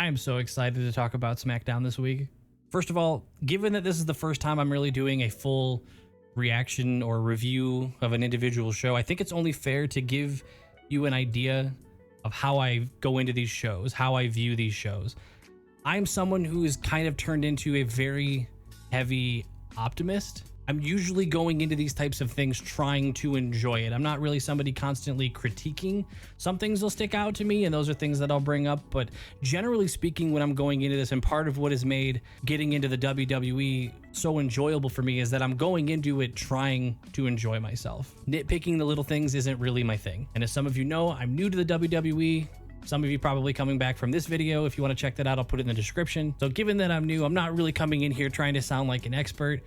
I am so excited to talk about SmackDown this week. First of all, given that this is the first time I'm really doing a full reaction or review of an individual show, I think it's only fair to give you an idea of how I go into these shows, how I view these shows. I'm someone who is kind of turned into a very heavy optimist. I'm usually going into these types of things trying to enjoy it. I'm not really somebody constantly critiquing. Some things will stick out to me, and those are things that I'll bring up. But generally speaking, when I'm going into this, and part of what has made getting into the WWE so enjoyable for me is that I'm going into it trying to enjoy myself. Nitpicking the little things isn't really my thing. And as some of you know, I'm new to the WWE. Some of you probably coming back from this video. If you want to check that out, I'll put it in the description. So given that I'm new, I'm not really coming in here trying to sound like an expert.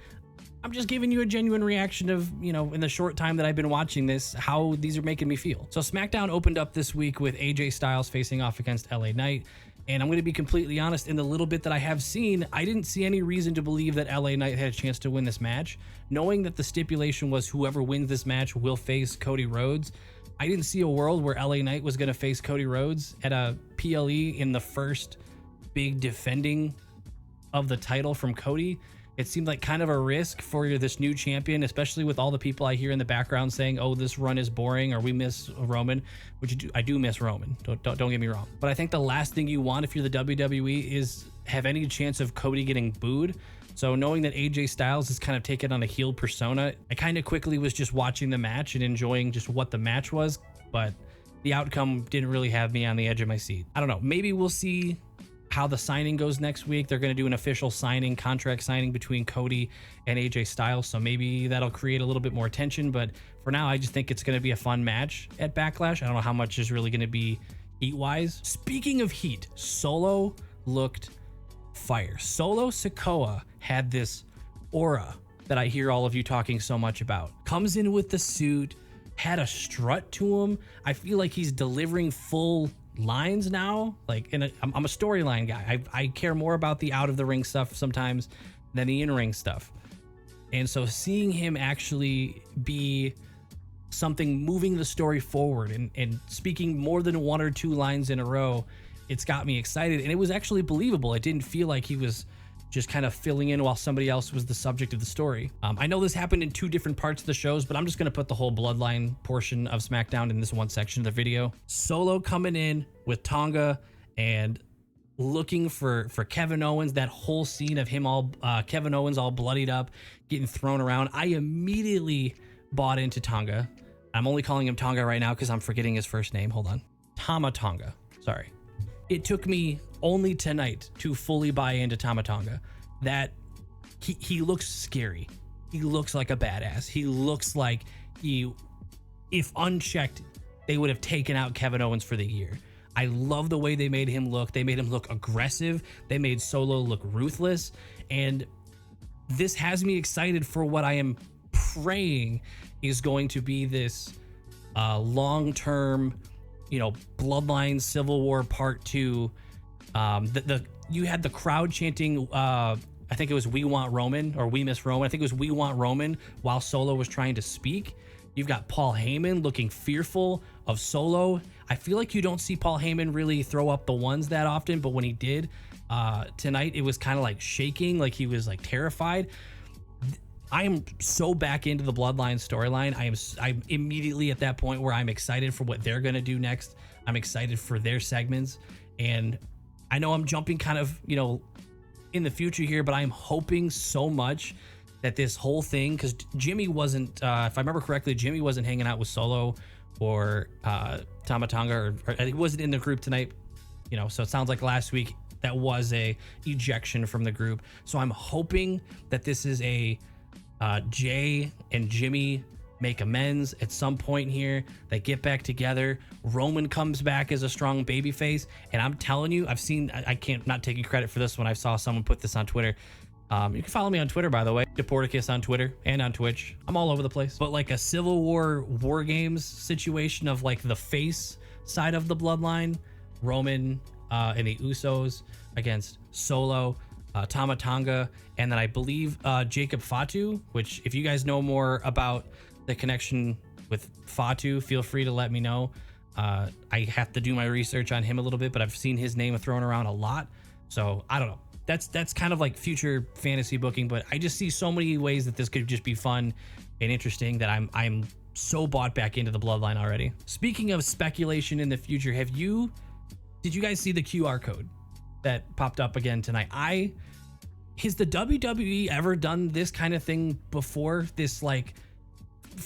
I'm just giving you a genuine reaction of, in the short time that I've been watching this, how these are making me feel. So SmackDown opened up this week with AJ Styles facing off against LA Knight. And I'm going to be completely honest, in the little bit that I have seen, I didn't see any reason to believe that LA Knight had a chance to win this match. Knowing that the stipulation was whoever wins this match will face Cody Rhodes, I didn't see a world where LA Knight was going to face Cody Rhodes at a PLE in the first big defending of the title from Cody. It seemed like kind of a risk for this new champion, especially with all the people I hear in the background saying, oh, this run is boring, or we miss Roman, which I do miss Roman. Don't get me wrong. But I think the last thing you want if you're the WWE is have any chance of Cody getting booed. So knowing that AJ Styles is kind of taken on a heel persona, I kind of quickly was just watching the match and enjoying just what the match was. But the outcome didn't really have me on the edge of my seat. I don't know. Maybe we'll see how the signing goes next week. They're going to do an official contract signing between Cody and AJ Styles, so maybe that'll create a little bit more tension. But for now, I just think it's going to be a fun match at Backlash. I don't know how much is really going to be heat-wise. Speaking of heat, Solo looked fire. Solo Sikoa had this aura that I hear all of you talking so much about. Comes in with the suit, had a strut to him. I feel like he's delivering full lines now. I'm a storyline guy. I care more about the out of the ring stuff sometimes than the in-ring stuff. And so seeing him actually be something moving the story forward and speaking more than one or two lines in a row, it's got me excited. And it was actually believable. It didn't feel like he was just kind of filling in while somebody else was the subject of the story. I know this happened in two different parts of the shows, but I'm just going to put the whole Bloodline portion of SmackDown in this one section of the video. Solo coming in with Tonga and looking for Kevin Owens, that whole scene of him Kevin Owens all bloodied up, getting thrown around. I immediately bought into Tonga. I'm only calling him Tonga right now because I'm forgetting his first name. Hold on. Tama Tonga. Sorry. It took me only tonight to fully buy into Tama Tonga. That he looks scary. He looks like a badass. He looks like if unchecked, they would have taken out Kevin Owens for the year. I love the way they made him look. They made him look aggressive. They made Solo look ruthless. And this has me excited for what I am praying is going to be this long-term, Bloodline Civil War Part 2. You had the crowd chanting, I think it was "We want Roman" or "We miss Roman." I think it was "We want Roman" while Solo was trying to speak. You've got Paul Heyman looking fearful of Solo. I feel like you don't see Paul Heyman really throw up the ones that often, but when he did tonight, it was kind of like shaking, like he was like terrified. I am so back into the Bloodline storyline. I'm immediately at that point where I'm excited for what they're going to do next. I'm excited for their segments. And I know I'm jumping kind of, in the future here, but I'm hoping so much that this whole thing, because Jimmy wasn't, if I remember correctly, Jimmy wasn't hanging out with Solo or Tama Tonga, or he wasn't in the group tonight, so it sounds like last week that was a ejection from the group. So I'm hoping that this is a Jay and Jimmy make amends at some point here. They get back together. Roman comes back as a strong babyface, and I'm telling you, I can't not taking credit for this one. I saw someone put this on Twitter. You can follow me on Twitter, by the way, Deporticus on Twitter and on Twitch. I'm all over the place. But like a Civil War Games situation of like the face side of the Bloodline, Roman and the Usos against Solo, Tama Tonga, and then I believe Jacob Fatu, which if you guys know more about the connection with Fatu, feel free to let me know. I have to do my research on him a little bit, but I've seen his name thrown around a lot. So I don't know. That's kind of like future fantasy booking, but I just see so many ways that this could just be fun and interesting that I'm so bought back into the Bloodline already. Speaking of speculation in the future, did you guys see the QR code that popped up again tonight? Has the WWE ever done this kind of thing before? This like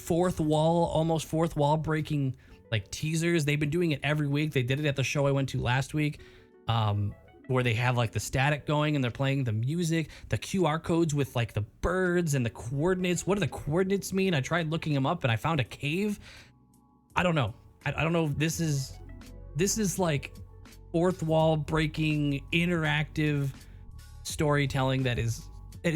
almost fourth wall breaking like teasers. They've been doing it every week. They did it at the show I went to last week, where they have like the static going and they're playing the music, the QR codes with like the birds and the coordinates. What do the coordinates mean? I tried looking them up and I found a cave. I don't know. I don't know if this is like fourth wall breaking interactive storytelling that is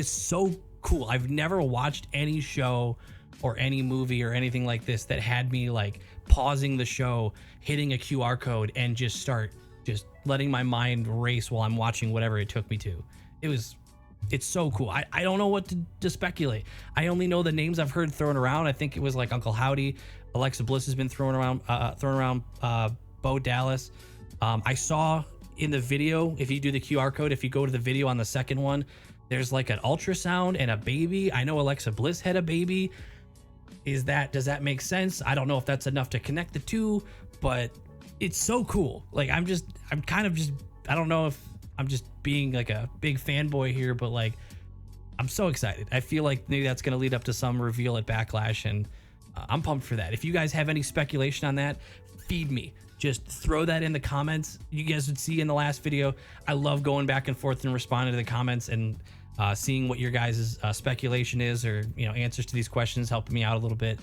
so cool. I've never watched any show or any movie or anything like this that had me like pausing the show, hitting a QR code and just letting my mind race while I'm watching whatever it took me to. It's so cool. I don't know what to speculate. I only know the names I've heard thrown around. I think it was like Uncle Howdy. Alexa Bliss has been thrown around Bo Dallas. I saw in the video, if you do the QR code, if you go to the video on the second one, there's like an ultrasound and a baby. I know Alexa Bliss had a baby. Does that make sense? I don't know if that's enough to connect the two, but it's so cool. Like I don't know if I'm just being like a big fanboy here, but like I'm so excited. I feel like maybe that's going to lead up to some reveal at Backlash, and I'm pumped for that. If you guys have any speculation on that, feed me. Just throw that in the comments. You guys would see in the last video, I love going back and forth and responding to the comments and seeing what your guys' speculation is, or answers to these questions, helping me out a little bit.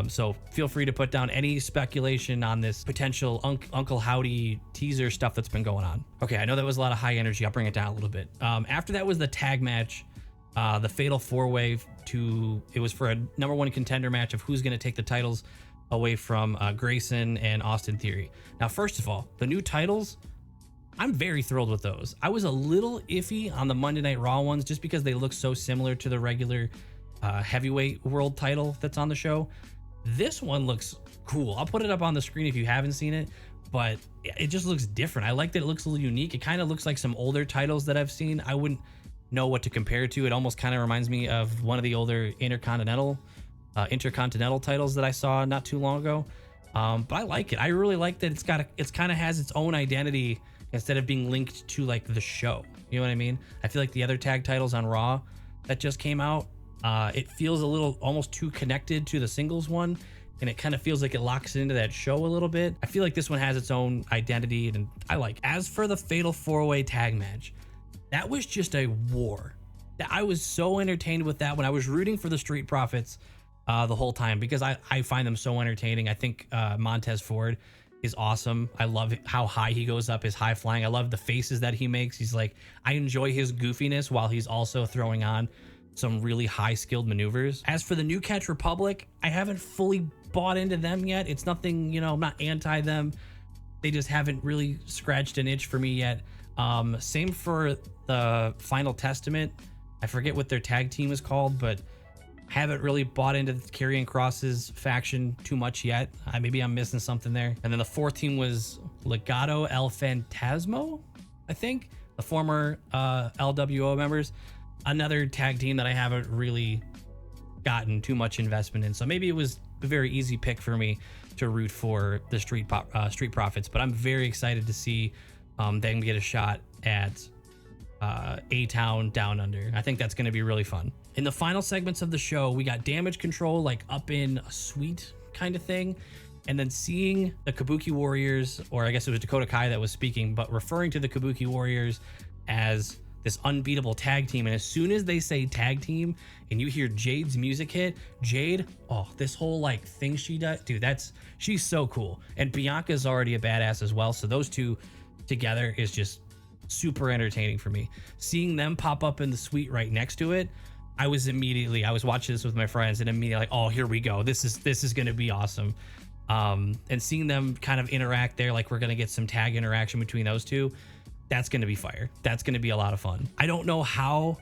So feel free to put down any speculation on this potential Uncle Howdy teaser stuff that's been going on. Okay, I know that was a lot of high energy. I'll bring it down a little bit. After that was the tag match, the Fatal 4-Way. It was for a #1 contender match of who's going to take the titles away from Grayson and Austin Theory. Now, first of all, the new titles, I'm very thrilled with those. I was a little iffy on the Monday Night Raw ones just because they look so similar to the regular heavyweight world title that's on the show. This one looks cool. I'll put it up on the screen if you haven't seen it, but it just looks different. I like that it looks a little unique. It kind of looks like some older titles that I've seen. I wouldn't know what to compare it to. It almost kind of reminds me of one of the older intercontinental titles that I saw not too long ago. But I like it. I really like that it's kind of has its own identity instead of being linked to like the show. You know what I mean? I feel like the other tag titles on Raw that just came out, it feels a little almost too connected to the singles one, and it kind of feels like it locks into that show a little bit. I feel like this one has its own identity, and I like. As for the Fatal 4-Way tag match, that was just a war. I was so entertained with that when I was rooting for the Street Profits the whole time, because I find them so entertaining. I think Montez Ford is awesome. I love how high he goes up, his high flying. I love the faces that he makes. He's like, I enjoy his goofiness while he's also throwing on some really high skilled maneuvers. As for the New Catch Republic, I haven't fully bought into them yet. It's nothing, I'm not anti them. They just haven't really scratched an itch for me yet. Same for the Final Testament. I forget what their tag team is called, but haven't really bought into Karrion Kross's faction too much yet. Maybe I'm missing something there. And then the fourth team was Legado El Fantasmo, I think, the former LWO members. Another tag team that I haven't really gotten too much investment in. So maybe it was a very easy pick for me to root for the Street Profits. But I'm very excited to see them get a shot at A-Town Down Under. I think that's going to be really fun. In the final segments of the show, we got Damage Control like up in a suite kind of thing, and then seeing the Kabuki Warriors, or I guess it was Dakota Kai that was speaking, but referring to the Kabuki Warriors as this unbeatable tag team. And as soon as they say tag team and you hear Jade's music hit, Jade, this whole like thing she does, dude, she's so cool. And Bianca's already a badass as well, so those two together is just super entertaining for me. Seeing them pop up in the suite right next to it, I was watching this with my friends and immediately like, oh, here we go. This is going to be awesome. And seeing them kind of interact there, like we're going to get some tag interaction between those two. That's going to be fire. That's going to be a lot of fun. I don't know how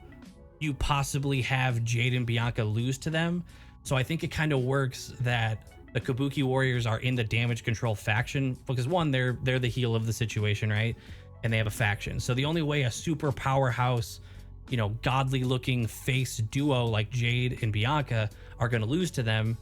you possibly have Jade and Bianca lose to them. So I think it kind of works that the Kabuki Warriors are in the damage control faction because one, they're the heel of the situation, right? And they have a faction. So the only way a super powerhouse, you know, godly looking face duo like Jade and Bianca are going to lose to them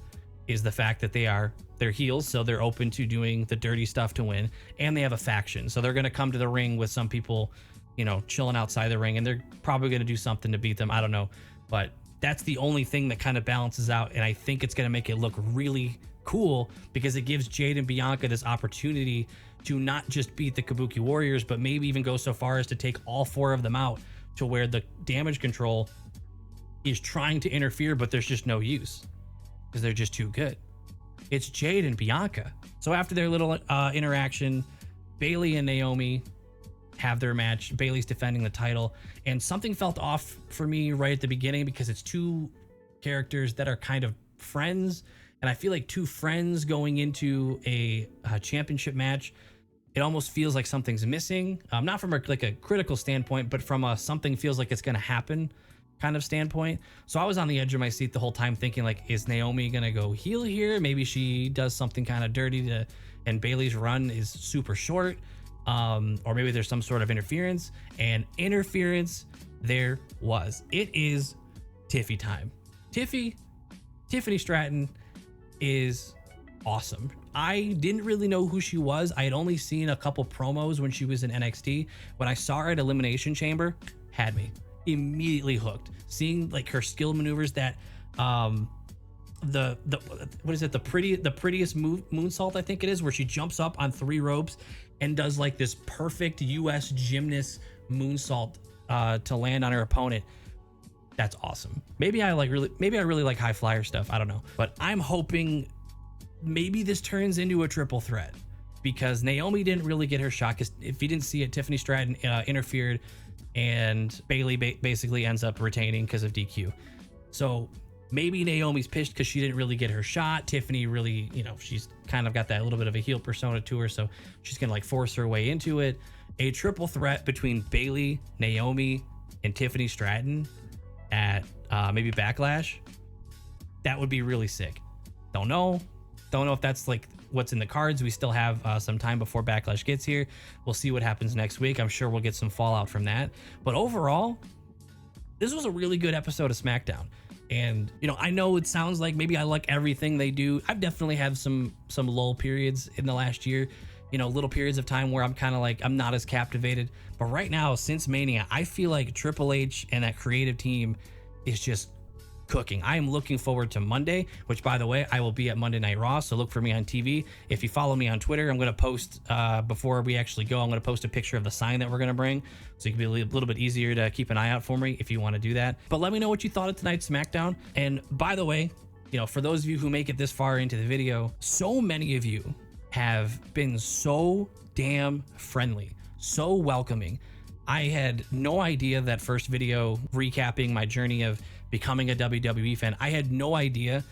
is the fact that they're heels. So they're open to doing the dirty stuff to win, and they have a faction. So they're going to come to the ring with some people, you know, chilling outside the ring, and they're probably going to do something to beat them. I don't know, but that's the only thing that kind of balances out. And I think it's going to make it look really cool because it gives Jade and Bianca this opportunity to not just beat the Kabuki Warriors, but maybe even go so far as to take all 4 of them out, to where the damage control is trying to interfere, but there's just no use because they're just too good. It's Jade and Bianca. So after their little interaction, Bayley and Naomi have their match. Bayley's defending the title, and something felt off for me right at the beginning because it's 2 characters that are kind of friends, and I feel like 2 friends going into a championship match, it almost feels like something's missing. Not from a critical standpoint, but from a something feels like it's going to happen kind of standpoint. So I was on the edge of my seat the whole time thinking, like, is Naomi going to go heel here? Maybe she does something kind of dirty and Bayley's run is super short. Or maybe there's some sort of interference, and interference there was. It is Tiffy time. Tiffany Stratton is awesome. I didn't really know who she was. I had only seen a couple promos when she was in NXT. When I saw her at Elimination Chamber, had me immediately hooked. Seeing like her skill maneuvers, that the what is it, the prettiest moonsault, I think it is, where she jumps up on 3 ropes and does like this perfect US gymnast moonsault to land on her opponent. That's awesome. Maybe I really like high flyer stuff. I don't know, but I'm hoping maybe this turns into a triple threat, because Naomi didn't really get her shot. Because if you didn't see it, Tiffany Stratton interfered, and Bayley basically ends up retaining because of DQ. So maybe Naomi's pissed because she didn't really get her shot. Tiffany really, you know, she's kind of got that little bit of a heel persona to her, so she's gonna like force her way into it. A triple threat between Bayley, Naomi, and Tiffany Stratton at maybe Backlash. That would be really sick. Don't know if that's like what's in the cards. We still have some time before Backlash gets here. We'll see what happens next week. I'm sure we'll get some fallout from that. But overall, this was a really good episode of SmackDown. And, you know, I know it sounds like maybe I like everything they do. I've definitely had some lull periods in the last year, you know, little periods of time where I'm kind of like, I'm not as captivated. But right now, since Mania, I feel like Triple H and that creative team is just cooking. I am looking forward to Monday, which, by the way, I will be at Monday Night Raw, so look for me on TV. If you follow me on Twitter, I'm going to post before we actually go, I'm going to post a picture of the sign that we're going to bring, so it can be a little bit easier to keep an eye out for me if you want to do that. But let me know what you thought of tonight's SmackDown. And by the way, you know, for those of you who make it this far into the video, so many of you have been so damn friendly, so welcoming. I had no idea that first video recapping my journey of becoming a WWE fan, I had no idea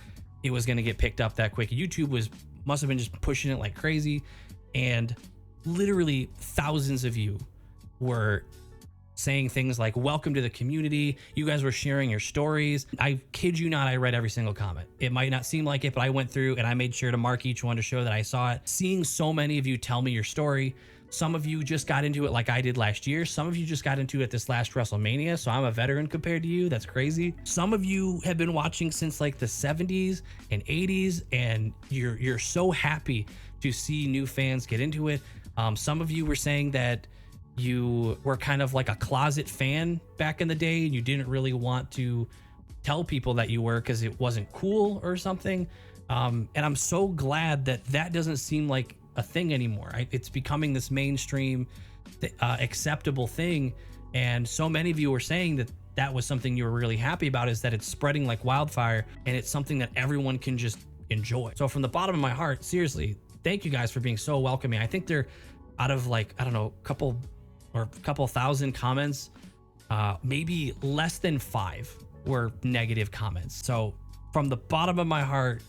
it was going to get picked up that quick. YouTube must have been just pushing it like crazy, and literally thousands of you were saying things like, welcome to the community. You guys were sharing your stories. I kid you not, I read every single comment. It might not seem like it, but I went through and I made sure to mark each one to show that I saw it. Seeing so many of you tell me your story. Some of you just got into it like I did last year. Some of you just got into it this last WrestleMania, so I'm a veteran compared to you. That's crazy. Some of you have been watching since like the 70s and 80s, and you're so happy to see new fans get into it. Some of you were saying that you were kind of like a closet fan back in the day, and you didn't really want to tell people that you were because it wasn't cool or something. And I'm so glad that doesn't seem like a thing anymore. It's becoming this mainstream acceptable thing, and so many of you were saying that was something you were really happy about, is that it's spreading like wildfire and it's something that everyone can just enjoy. So from the bottom of my heart, seriously, thank you guys for being so welcoming. I think they're out of like, I don't know, a couple thousand comments, maybe less than 5 were negative comments. So from the bottom of my heart,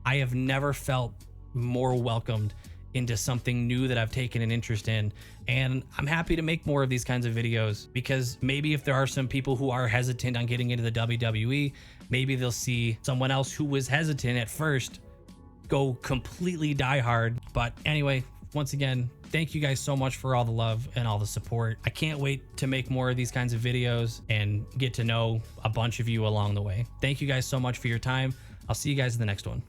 I have never felt more welcomed into something new that I've taken an interest in. And I'm happy to make more of these kinds of videos, because maybe if there are some people who are hesitant on getting into the WWE, maybe they'll see someone else who was hesitant at first go completely die hard. But anyway, once again, thank you guys so much for all the love and all the support. I can't wait to make more of these kinds of videos and get to know a bunch of you along the way. Thank you guys so much for your time. I'll see you guys in the next one.